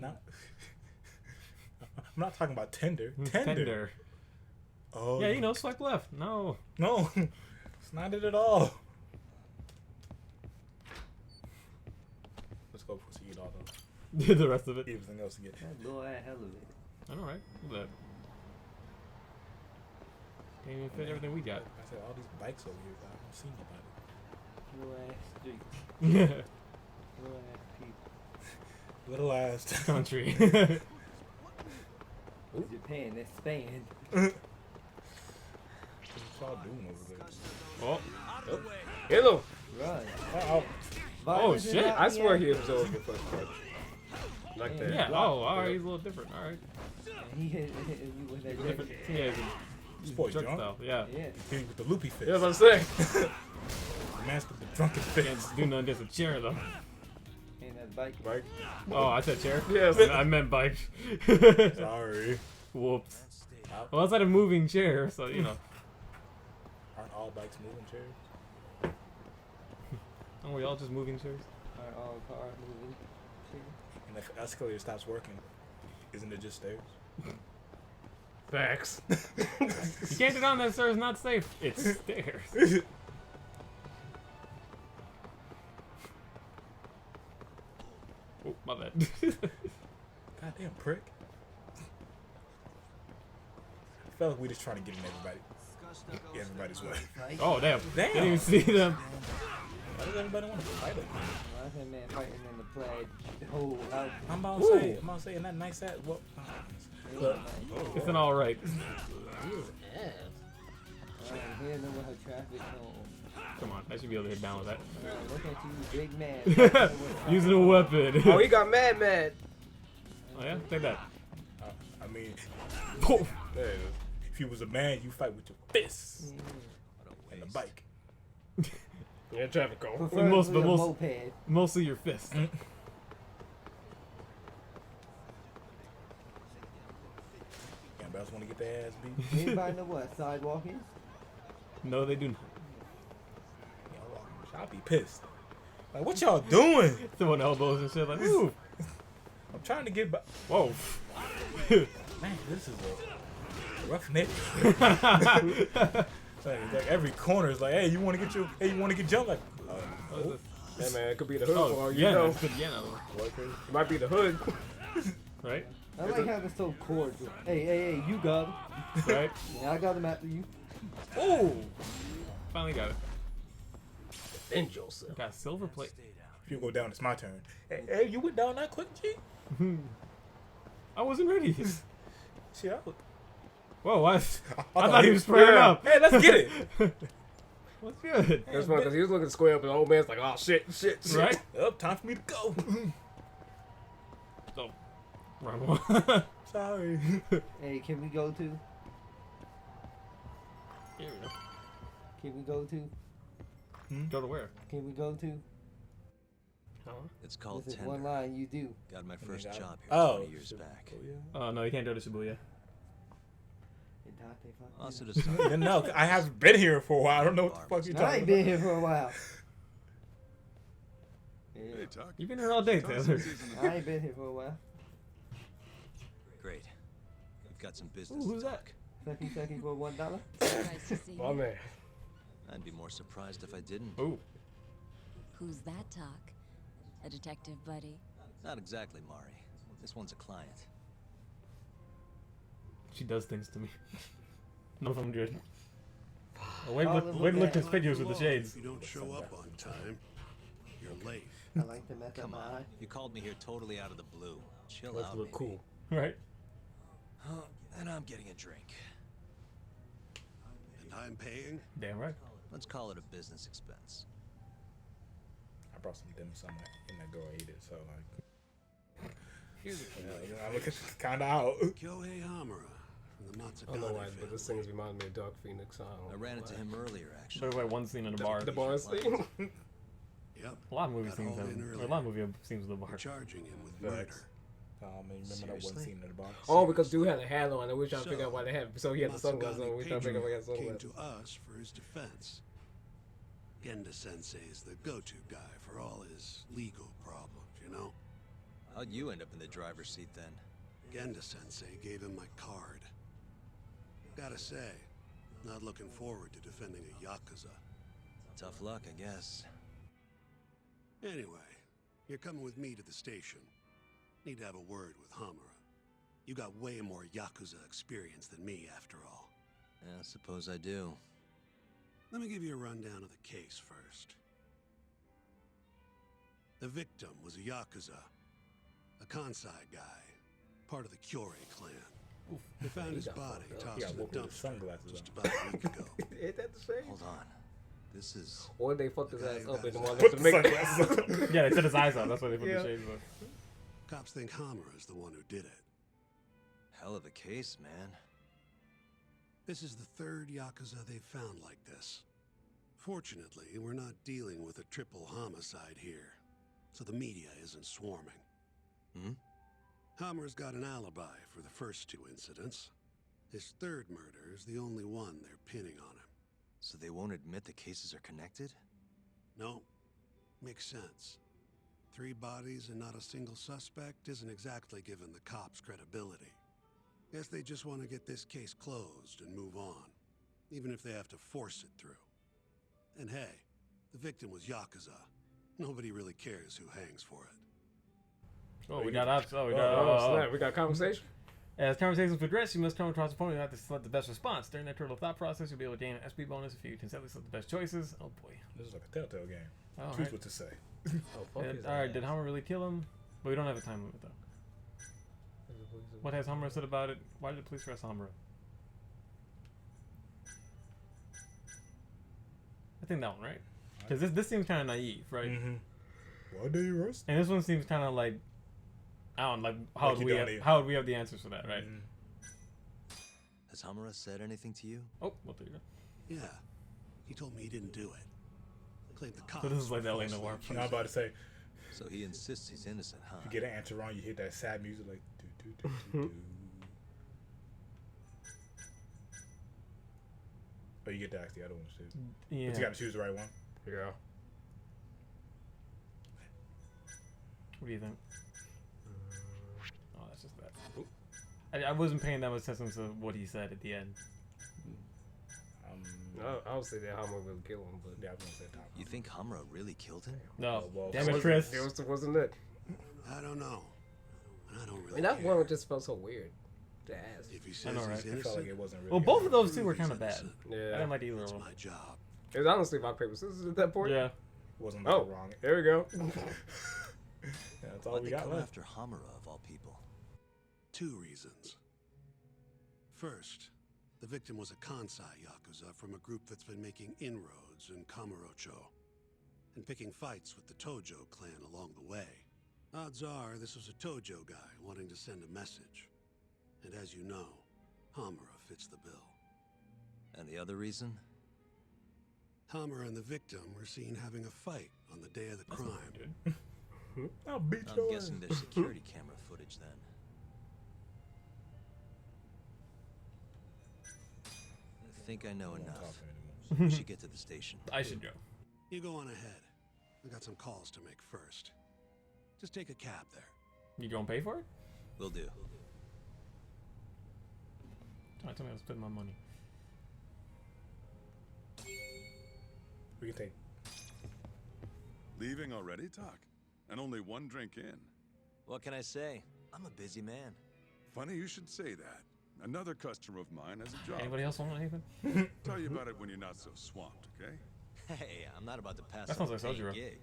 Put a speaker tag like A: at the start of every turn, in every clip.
A: Not, I'm not talking about Tinder.
B: Tender.
A: Oh.
B: Yeah, you know, swipe left. No.
A: No, it's not it at all. Let's go proceed all
B: The rest of it.
A: everything else again.
C: That little ass elevator.
B: I know, right? Look at that. Can't even fit everything we got.
A: I said all these bikes over here, but I don't see nobody.
C: Little ass street.
B: Yeah.
C: Little ass people.
A: Little ass
B: Country.
C: Japan, that's Spain.
A: What y'all doing over there?
B: Oh.
D: Hello.
C: Run.
A: Oh,
B: Oh, shit.
D: I swear he absorbed the first punch. Like that.
B: Yeah. Oh, alright. He's a little different. Alright.
C: He hit you with that
B: Different.
C: different.
B: Yeah.
A: this boy
B: Drunk
A: drunk.
B: style. Yeah.
C: Yeah.
A: Hit with the loopy fist.
D: Yeah, that's what I'm saying.
A: Master the drunken
B: Can't
A: fist.
B: do nothing against a chair, though.
C: And that bike.
D: Right?
B: Oh, I said chair?
D: Yes.
B: I meant bike.
A: Sorry.
B: Whoops. Well, it's not a moving chair, so, you know.
A: Aren't all bikes moving chairs?
B: Aren't we all just moving chairs?
C: Are all cars moving?
A: And if escalator stops working, isn't it just stairs?
D: Facts.
B: You can't get on that stairs, not safe. It's stairs. Oh, my bad.
A: Goddamn prick. I felt like we just trying to get in everybody's way.
C: Fight.
B: Oh, damn.
A: Damn.
B: Didn't even see them.
A: Why does everybody want to fight him?
C: Why is that man fighting in the plaid whole out?
A: I'm about
B: Ooh.
A: to say, in that nice ass. Well,
B: It's an alright.
C: Here, know what her traffic home.
B: Come on, I should be able to hit down with that.
C: Look at you, big man.
B: Using a weapon.
D: Oh, he got mad.
B: Oh, yeah? Take that.
A: I mean,
B: Oh.
A: if you was a man, you fight with your fists and the bike.
D: Yeah, traffic cone.
C: Preferably
B: Most- but
C: a
B: most-
C: moped.
B: Mostly your fist.
A: Anybody else want to get their ass beat?
C: Anybody know what sidewalk is?
B: No, they do not.
A: I'll be pissed. Like, what y'all doing?
B: Throwing elbows and shit like, ooh.
A: I'm trying to get back.
B: Whoa.
A: Man, this is a rough neighborhood. It's like every corner is like, hey, you want to get jumped? Like, oh.
D: Hey, man, it could be the hood
B: Oh,
D: for all you
B: yeah,
D: know.
B: it's good, yeah, no.
D: It might be the hood.
B: Right?
C: I like how it's so cordial. Hey, you got him.
B: Right?
C: Yeah, I got him after you.
A: Oh,
B: Finally got it.
D: Defend yourself.
B: Got silver plate.
A: if you go down, it's my turn. Hey, you went down that quick, G?
B: I wasn't ready.
A: Shit, I was.
B: Whoa, what? I
A: thought
B: thought he was spraying
D: yeah.
B: up.
A: Hey, let's get it.
B: What's good?
D: That's funny because he was looking square up and the old man's like, oh shit.
B: Right?
A: Up, time for me to go.
B: Oh. Wrong one.
A: Sorry.
C: Hey, can we go to?
B: Here we go.
C: Can we go to?
B: Go to where?
C: Can we go to?
E: It's called
C: This is
E: Tender.
C: one line you do.
E: Got my first
A: got it.
E: job here
A: Oh,
E: 20 years back.
B: Oh, no, you can't go to Shibuya.
C: And Dante fuck
E: Also
C: you.
E: to start.
A: No, I haven't been here for a while. I don't know what the fuck you're
C: I
A: talking
C: ain't
A: about.
C: been here for a while. Yeah,
F: Tuck.
B: You've been here all day, Taylor.
C: I ain't been here for a while.
E: Great. We've got some business
B: Ooh, who's
E: to
B: that?
E: talk.
C: Sucky for $1.
G: Nice to see
D: My
G: you.
D: man.
E: I'd be more surprised if I didn't.
B: Ooh.
G: Who's that talk? A detective buddy?
E: Not exactly, Mari. This one's a client.
B: She does things to me. None of them good. Oh, way
C: All
B: to
C: of
B: look, way to
C: them
B: look
C: bad.
B: conspicuous with the shades.
F: If you don't show up on time, you're late.
C: I like to mess up
E: Come
C: my
E: on.
C: eye.
E: You called me here totally out of the blue. Chill
D: Let's
E: out,
D: look
E: maybe.
D: cool.
B: Right?
E: And I'm getting a drink.
F: And I'm paying.
B: Damn right.
E: Let's call it a business expense.
A: I brought some dim sum and that girl ate it, so like.
E: Here's
A: I look kind of out.
F: Kyohei Hamura from the
D: I don't know why,
F: Matsukane
D: but this
F: family.
D: thing reminds me of Dark Phoenix. I
E: I ran into him earlier,
B: But
E: actually.
B: like one scene in a bar.
D: The bar scene.
F: Yep.
B: A lot of movie
F: Got
B: scenes
F: hauled
B: have,
F: in
B: or a
F: earlier.
B: lot of movie scenes with a bar.
F: We're charging him with
A: Facts.
F: murder.
A: Man, remember that one
E: Seriously?
A: scene in the bar?
D: Oh, because dude had a hat on, and we're trying to
F: So,
D: figure out why they had. So he had the sunglasses on. We're trying to figure out why he had
F: came
D: sunglasses.
F: to us for his defense. Genda Sensei is the go-to guy for all his legal problems, you know?
E: How'd you end up in the driver's seat then?
F: Genda-sensei gave him my card. Gotta say, not looking forward to defending a Yakuza.
E: Tough luck, I guess.
F: Anyway, you're coming with me to the station. Need to have a word with Hamura. You got way more Yakuza experience than me, after all.
E: Yeah, I suppose I do.
F: Let me give you a rundown of the case first. The victim was a Yakuza, a Kansai guy, part of the Kyorei clan. They found his body tossed
A: Yeah,
F: in a
A: walk with his
F: dumpster
A: sunglasses
F: just
A: on.
F: about a week ago.
C: Ain't that the same?
E: Hold on. This is...
C: Or they fucked his ass up and
A: Put
C: wanted to
A: the
C: make
A: sunglasses on.
B: Yeah, they set his eyes out. That's why they put
C: Yeah.
B: the shades on.
F: Cops think Hamura is the one who did it.
E: hell of a case, man.
F: This is the third Yakuza they've found like this. Fortunately, we're not dealing with a triple homicide here, so the media isn't swarming.
E: Hmm?
F: Hammer's got an alibi for the first two incidents. His third murder is the only one they're pinning on him.
E: So they won't admit the cases are connected?
F: No, makes sense. 3 bodies and not a single suspect isn't exactly giving the cops credibility. Guess they just want to get this case closed and move on, even if they have to force it through. And hey, the victim was Yakuza. Nobody really cares who hangs for it.
B: Oh, we got options. Oh, we got.
C: Oh, snap. We got conversation?
B: As conversations progress, you must come across a point where you have to select the best response. During that turtle thought process, you'll be able to gain an SP bonus if you consistently select the best choices. Oh boy.
A: This is like a Telltale game.
B: Oh,
A: Choose
B: alright.
A: what to say.
C: Oh, fuck his
B: Alright, did
C: ass.
B: Hamura really kill him? But we don't have a time limit though. What has Hamura said about it? Why did the police arrest Hamura? I think that one, right? Because this seems kind of naive, right?
A: Mm-hmm. Why do you roast?
B: And this one seems kind of like, I don't know, like how
A: Like
B: would
A: you
B: we
A: don't
B: have,
A: need-
B: how would we have the answers for that, right?
A: Mhm.
E: Has Hamura said anything to you?
B: Oh, well, there you go.
F: Yeah, he told me he didn't do it. Claimed the cops.
B: So this is like
F: were
B: the LA
F: falsely
B: Noir.
F: accusing
A: I'm about to say,
E: So he insists he's innocent, huh?
A: if you get an answer wrong, you hit that sad music like do do do do do. But you get to ask the other ones too.
B: Yeah.
A: But you got to choose the right one.
C: Yeah.
B: What do you think? Oh, that's just that. I wasn't paying that much attention to what he said at the end.
C: I would say that Hammer will kill him, but
A: Yeah, I was gonna say top.
E: You think Hamura really killed him?
B: No,
A: well,
B: damn it,
C: wasn't-
B: Chris.
C: wasn't it?
F: I don't know. I don't
C: I
F: really
C: mean, that
F: care.
C: one just felt so weird to ask.
F: If he
B: I
F: says
B: know,
F: he's
B: right?
A: It felt
F: innocent,
A: like it wasn't really.
B: Well, both of those two were kind of bad.
F: innocent.
B: I
C: Yeah.
B: didn't like either of
F: That's
B: them.
F: my job.
C: It was honestly rock, paper, scissors at that point.
B: Yeah.
A: wasn't like
C: Oh,
A: wrong.
C: there we go.
A: Yeah, that's all
E: Why'd
A: we
E: they
A: got
E: come
A: left.
E: after Hamura of all people?
F: 2 reasons. First, the victim was a Kansai Yakuza from a group that's been making inroads in Kamurocho and picking fights with the Tojo clan along the way. Odds are this was a Tojo guy wanting to send a message. And as you know, Hamura fits the bill.
E: And the other reason?
F: Hamura and the victim were seen having a fight on the day of the crime.
A: I'll beat
E: I'm
A: your
E: guessing
A: ass.
E: there's security camera footage then. I think I know
A: I don't
E: enough.
A: talk anymore.
E: We should get to the station.
B: I should go.
F: You go on ahead. I got some calls to make first. Just take a cab there.
B: You gonna pay for it?
E: Will do.
B: Don't tell me I was spending my money.
A: We can take.
H: Leaving already, Doc? And only 1 drink in.
E: What can I say? I'm a busy man.
H: Funny you should say that. Another customer of mine has a job.
B: Anybody else want anything?
H: Tell you about it when you're not so swamped, okay?
E: Hey, I'm not about to pass
B: That
E: up
B: sounds
E: a
B: like
E: paying
B: Sojiro.
E: gig.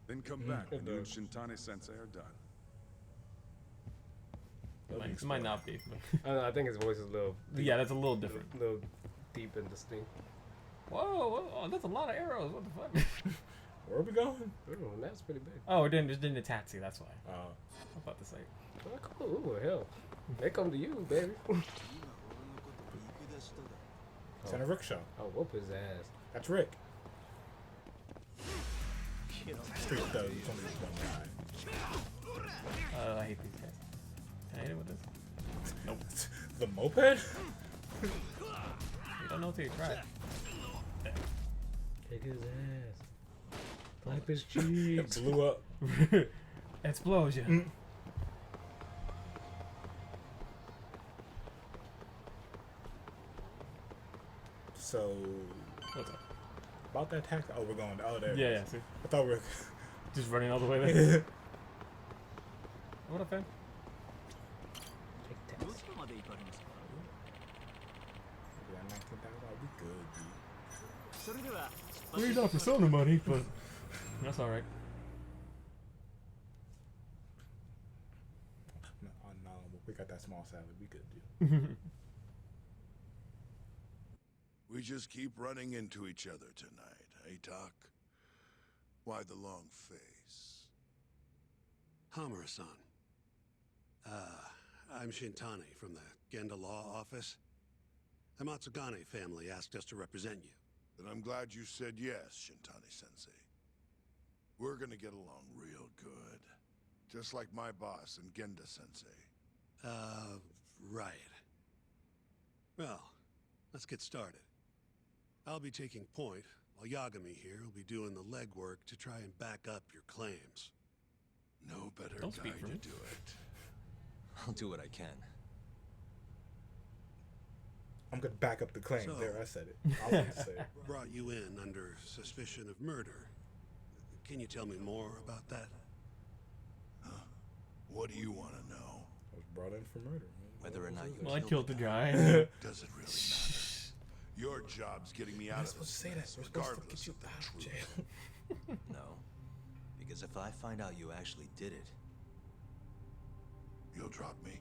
H: Then come back when you and Shintani Sensei are done.
B: It might not be.
C: I don't know, I think his voice is a little,
B: But yeah, that's a little different.
C: little deep and distinct.
B: Whoa, whoa, that's a lot of arrows. What the fuck?
A: Where are we going?
C: Ooh, that's pretty big.
B: Oh, we're just doing the taxi. That's why. I
A: Uh,
B: was about to say.
C: Oh, cool. Ooh, hell. They come to you, baby.
A: it's in a rickshaw.
C: I'll whoop his ass.
A: That's Rick. Street thug. It's only this one guy.
B: I hate these guys. Can I hit it with this?
A: Nope. The moped?
B: You don't know till you try.
C: Kick his ass. Wipe his
A: It
C: cheeks.
A: blew up.
B: Explosion.
A: So,
B: What's up?
A: about that tax. Oh, we're going. Oh, there. it
B: Yeah,
A: is.
B: see?
A: I thought we were.
B: Just running all the way there. What up, fam?
A: Take tax. We got 19,000. We good, dude.
B: We need not persona money, but that's alright.
A: No, we got that small salad. We good, dude.
H: We just keep running into each other tonight, eh, Doc? Why the long face?
F: Hamura-san. I'm Shintani from the Genda Law Office. The Matsugane family asked us to represent you.
H: Then I'm glad you said yes, Shintani-sensei. We're gonna get along real good. Just like my boss and Genda-sensei.
F: Right. Well, let's get started. I'll be taking point, while Yagami here will be doing the legwork to try and back up your claims.
H: No better
B: Don't
H: guy
B: speak for
H: to
B: me.
H: do it.
E: I'll do what I can.
A: I'm gonna back up the claim.
F: So-
A: There, I said it. I want to say it.
F: Brought you in under suspicion of murder. Can you tell me more about that?
H: What do you want to know?
A: I was brought in for murder. Man.
E: Whether or not you
B: Well, I killed the guy.
H: Does it really matter? Your job's getting me
A: You're
H: out
A: not
H: of
A: supposed
H: this
A: to say that.
H: mess,
A: We're supposed to
H: regardless
A: get you
H: of the
A: out of
H: truth.
A: jail.
E: No. Because if I find out you actually did it,
H: You'll drop me?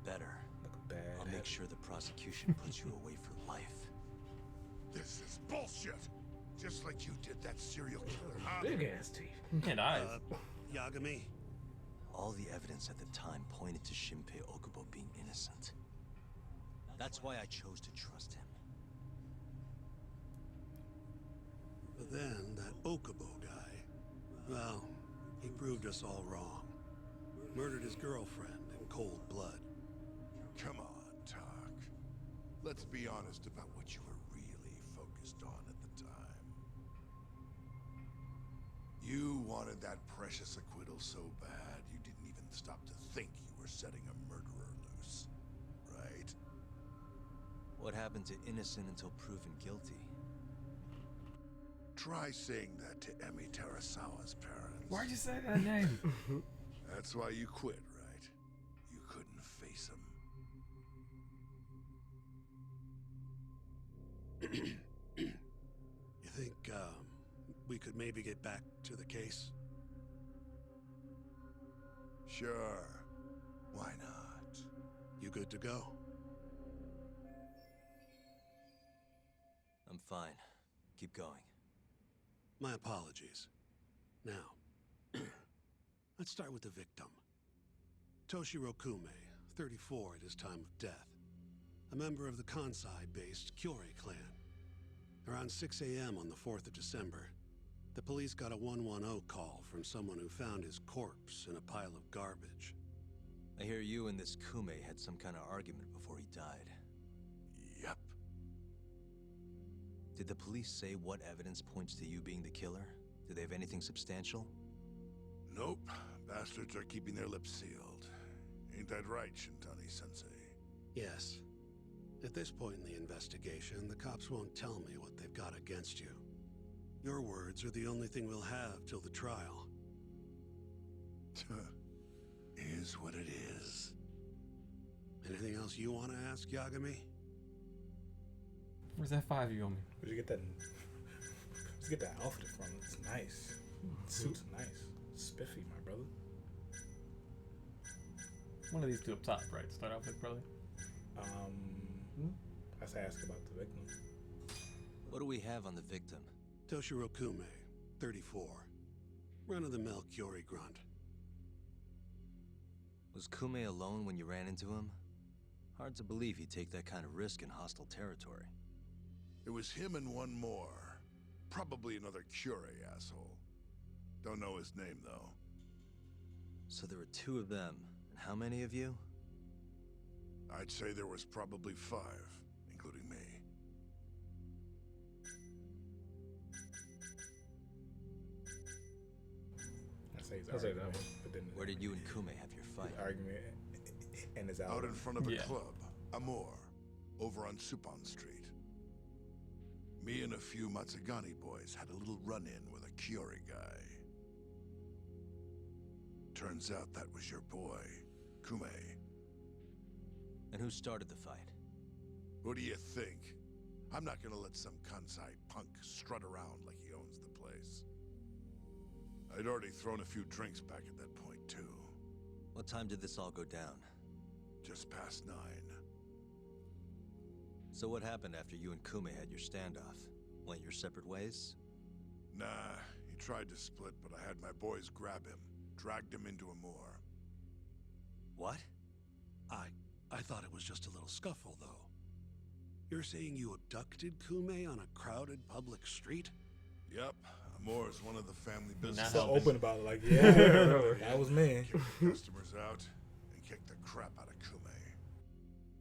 E: better.
A: Look bad.
E: I'll make sure the prosecution puts you away for life.
H: This is bullshit! Just like you did that serial killer, huh?
C: Big ass teeth.
B: And eyes.
F: Yagami?
E: All the evidence at the time pointed to Shinpei Okubo being innocent. That's why I chose to trust him.
F: But then, that Okubo guy, well, he proved us all wrong. Murdered his girlfriend in cold blood.
H: Come on, Doc. Let's be honest about what you were really focused on at the time. You wanted that precious acquittal so bad, you didn't even stop to think you were setting a murderer loose. Right?
E: What happened to innocent until proven guilty?
H: Try saying that to Emi Terasawa's parents.
B: Why'd you say that name?
H: That's why you quit, right? You couldn't face him.
F: You think, we could maybe get back to the case?
H: Sure. Why not?
F: You good to go?
E: I'm fine. Keep going.
F: My apologies. Now, let's start with the victim. Toshiro Kume, 34 at his time of death. A member of the Kansai-based Kyorei clan. Around 6 a.m. on the 4th of December, the police got a 110 call from someone who found his corpse in a pile of garbage.
E: I hear you and this Kume had some kind of argument before he died.
H: Yep.
E: Did the police say what evidence points to you being the killer? Do they have anything substantial?
H: Nope. Bastards are keeping their lips sealed. Ain't that right, Shintani-sensei?
F: Yes. At this point in the investigation, the cops won't tell me what they've got against you. Your words are the only thing we'll have till the trial.
H: Is what it is.
F: Anything else you want to ask, Yagami?
B: Where's that 5 you on me?
A: Where'd you get that? Where'd you get that outfit from? It's nice. The suit's nice. Spiffy, my brother.
B: One of these two up top, right? Start off with, probably.
A: Let's ask about the victim.
E: What do we have on the victim?
F: Toshiro Kume, 34. Run-of-the-mill Kyorei grunt.
E: Was Kume alone when you ran into him? Hard to believe he'd take that kind of risk in hostile territory.
H: It was him and one more. Probably another Kyorei asshole. Don't know his name, though.
E: So there were 2 of them. And how many of you?
H: I'd say there was probably 5, including me.
A: I say his
C: I'll say
A: argument,
C: that one.
A: but then
E: Where did you and Kume have your
A: his
E: fight?
A: argument and his
H: Out
A: album.
H: in front of a
B: Yeah.
H: club, Amor, over on Supon Street. Me and a few Matsugani boys had a little run-in with a Kiori guy. Turns out that was your boy, Kume.
E: And who started the fight?
H: Who do you think? I'm not gonna let some Kansai punk strut around like he owns the place. I'd already thrown a few drinks back at that point, too.
E: What time did this all go down?
H: Just past 9.
E: So what happened after you and Kume had your standoff? Went your separate ways?
H: Nah, he tried to split, but I had my boys grab him, dragged him into a moor.
E: What?
F: I thought it was just a little scuffle, though. You're saying you abducted Kume on a crowded public street?
H: Yep, Amor is one of the family
B: Not
H: businesses.
A: So
B: helping.
A: open about it, like, yeah, that was me.
H: Kicked the customers out and kicked the crap out of Kume.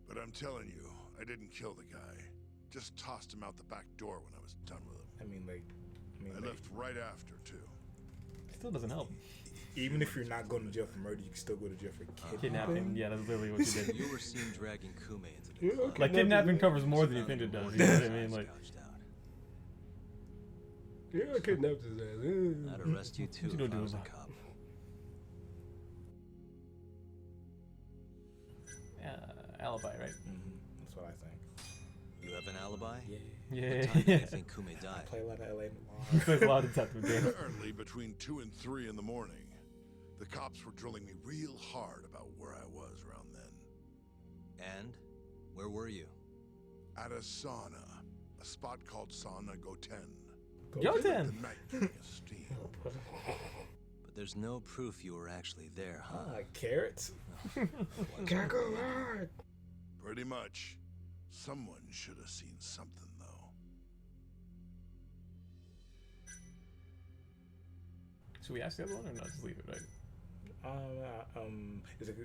H: But I'm telling you, I didn't kill the guy. Just tossed him out the back door when I was done with him.
A: I mean,
H: I left right after, too.
B: Still doesn't help.
A: even if you're not going to jail for murder, you can still go to jail for
B: Kidnapping. Yeah, that's literally what you did.
E: You were seen dragging Kume into the club.
B: Like kidnapping covers more than you think it does. You know what I mean? Like,
E: Gouged out.
D: Yeah, I kidnapped his ass.
E: I'd arrest you too
B: What you
E: if
B: gonna
E: I
B: do
E: was a
B: about it?
E: cop.
B: alibi, right?
A: That's what I think.
E: You have an alibi?
A: Yeah.
B: Yeah.
E: What time do you think Kume died?
A: Play a lot of LA
B: He plays a lot of detective games.
H: Apparently, between 2 and 3 in the morning, the cops were drilling me real hard about where I was around then.
E: And where were you?
H: At a sauna, a spot called Sauna Goten.
B: Goten!
H: The night king of steam.
E: But there's no proof you were actually there, huh?
A: Carrots.
H: Pretty much. Someone should have seen something, though.
B: Should we ask the other one or not? Just leave it, right?
A: Is it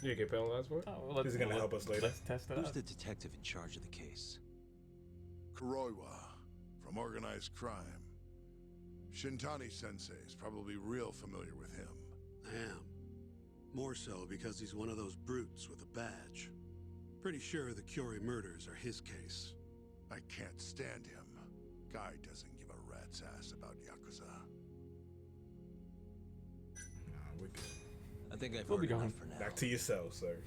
D: You get penalized for it?
B: Oh, well,
A: This is gonna help us later.
B: Let's test it
E: Who's
B: out.
E: the detective in charge of the case?
H: Kuroiwa, from organized crime. Shintani Sensei is probably real familiar with him.
F: I am. More so because he's one of those brutes with a badge. Pretty sure the Curie murders are his case.
H: I can't stand him. Guy doesn't give a rat's ass about Yakuza.
A: We're good.
E: I think I've
B: We'll be
E: heard enough
B: going.
E: for now.
A: Back to yourself, sir.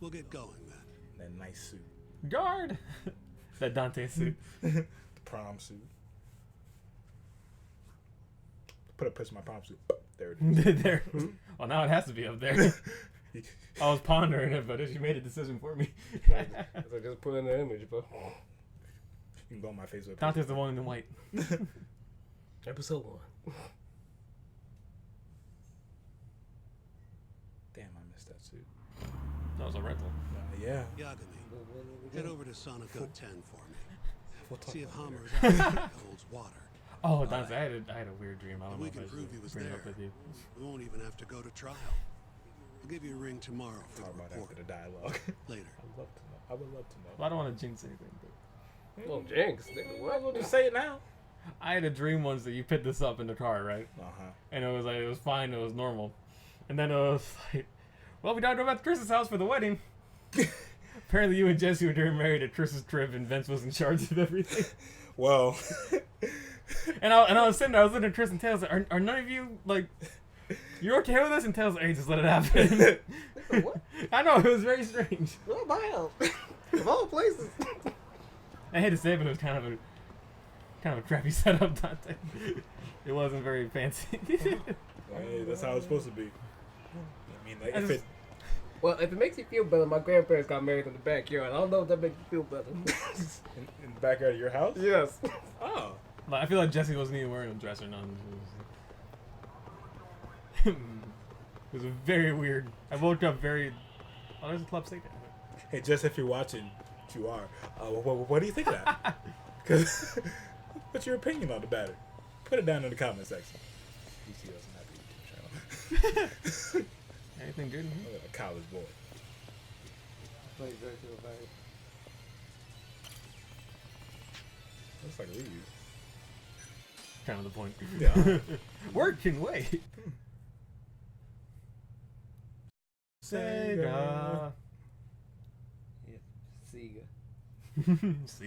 F: We'll get going then.
A: That nice suit.
B: Guard! That Dante suit.
A: The prom suit. Put a push in my prom suit. There it is.
B: There. Well, now it has to be up there. I was pondering it, but she made a decision for me.
D: So just put in the image, bro.
A: You can go on my Facebook.
B: Dante's the one in the white.
D: Episode 1.
A: Damn, I missed that suit.
B: That was a rental.
A: Yeah.
F: Yagami, head over to Sauna Goten for me.
A: We'll talk
F: See if
A: about it
F: Hamura's outfit holds water.
B: Oh, Dante, I had a weird dream. I don't
F: And
B: know
F: we
B: if
F: can
B: I
F: prove he
B: should
F: was
B: bring it
F: there.
B: up with you.
F: We won't even have to go to trial. I'll give you a ring tomorrow for
A: Talk
F: the
A: about
F: report.
A: after the dialogue.
F: Later.
A: I'd love to know. I would love to know.
B: Well, I don't want to jinx anything, but
D: Well, Jinx, nigga,
A: What?
D: what?
A: Just say it now.
B: I had a dream once that you picked this up in the car, right? And it was fine, it was normal. And then it was like, well, we gotta go back to Chris's house for the wedding. Apparently you and Jesse were getting married at Chris's trip and Vince was in charge of everything.
A: Well.
B: And I was sitting there, I was looking at Chris and Tails, like, are none of you, like, you're okay with this? And Tails like, hey, just let it happen.
D: What?
B: I know, it was very strange.
D: What my hell? Of all places.
B: I hate to say it, but it was kind of a crappy setup, Dante. It wasn't very fancy.
A: Hey, that's how it's supposed to be. I mean, like,
B: I
A: if
B: just-
A: it.
D: Well, if it makes you feel better, my grandparents got married in the backyard. I don't know if that makes you feel better.
A: In the backyard of your house?
D: Yes.
A: Oh.
B: Like, I feel like Jesse wasn't even wearing a dress or nothing. It was very weird. I woke up very... Oh, there's a club steak there.
A: Hey, just if you're watching, which you are, what do you think of that? Because, what's your opinion on the batter? Put it down in the comment section. DC doesn't have a YouTube channel.
B: Anything good in here?
A: Look at a college boy. Looks like a review.
B: Kind of the point.
A: Yeah.
B: Word can wait. Sega.
D: Yeah. Sega.
B: See.